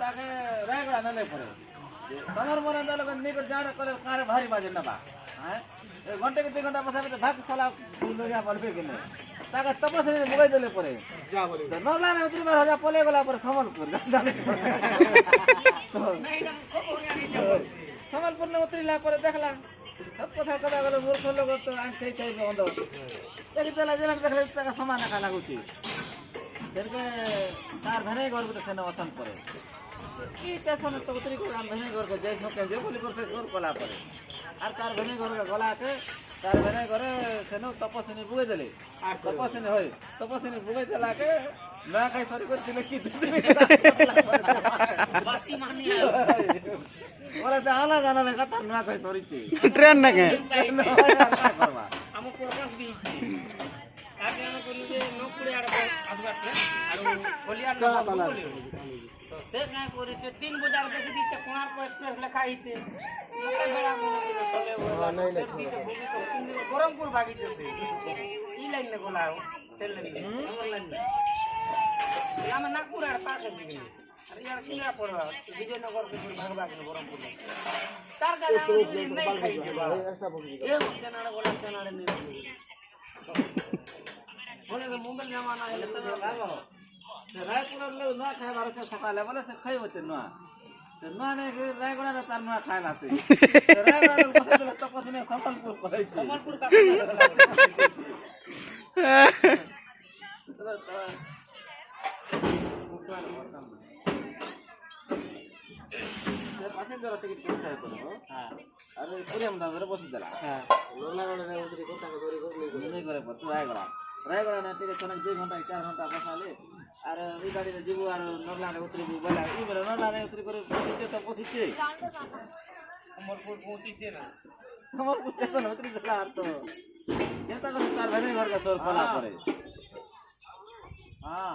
তাকে রায়গড়া নেলে পরে তোমার মনে হলো নিকট যাওয়ার করে কারে ভারী বাজে নেবা হ্যাঁ ঘন্টা কি 2 ঘন্টা বসে ভাগ সালা দুনিয়া বলবে কিনে তাকে তপসে মুগাই দিলে পরে যা বলি নগলা না উতরি বার হয়ে পলে গলা পরে সম্বলপুর সম্বলপুর না উতরিলা পরে দেখলাম সব কথা কথা গেল মূর্খ লোক তো আজ সেই টাইপ বন্ধ দেখি তাহলে যেন দেখলে টাকা সমান একা লাগুছি দেখে তার ভেনে ঘর ভিতরে সেনা অচন করে কি টেনশন তো উতরি করে আমি ভেনে ঘর যাই সকে যে বলি করতে ঘর কলা পরে আর তার ভেনে ঘর গলাকে তার ভেনে ঘরে সেন তপসিনী বুগাই দিলে আর তপসিনী হয় তপসিনী বুগাই দিলাকে না খাই সরি করছিল কি বাসি মানি ওরা তো আনা জানা না কথা না খাই সরিছি ট্রেন নাকি করবা আমো প্রকাশ দিছি আগে আমি কইলি যে নকুড়ে আর আসবাতে আর বলিয়া না বলি তো সে না করিতে 3 বাজার দেখি দিতে কোণার্ক এক্সপ্রেস লেখা হইছে গরমপুর ভাগিতেছে ই লাইন না গোলাও সেল লাইন আমার লাইন আমার নাগপুর আর পাশে দিকে আর ইয়ার কিনা পড়বা বিজয়নগর থেকে ভাগবা কেন গরমপুর তার কাছে আমি নাই খাই দেবা এ কেনাড়া গোলা কেনাড়া নেই বলে তো মোবাইল জামানা হলে তো লাগো রায়পুরের লোক না খাইবার আছে সকালে বলে সে খাই হচ্ছে না না নেই রায়গড়া তার না খায় না তুই রায়গড়া লোক বসে দিলে তপসিনী সম্বলপুর করেছি সম্বলপুর কাছে প্যাসেঞ্জার টিকিট করতে হয় করবো হ্যাঁ আর ওই পুরিয়াম দাম বসে দিলা হ্যাঁ नहीं करे तू रायगड़ा रायगड़ा ना टिकट कने 2 घंटा 4 घंटा बसाले আর এই গাড়িতে যাবো আর নগলারে উতরিবি বলা এই বলে নগলারে উতরি করে পৌঁছিতে তো পৌঁছিতে সম্বলপুর পৌঁছিতে না সম্বলপুর স্টেশন উতরি দিলা আর তো যেটা করে তার ভেনে ঘর কা তোর পলা করে হ্যাঁ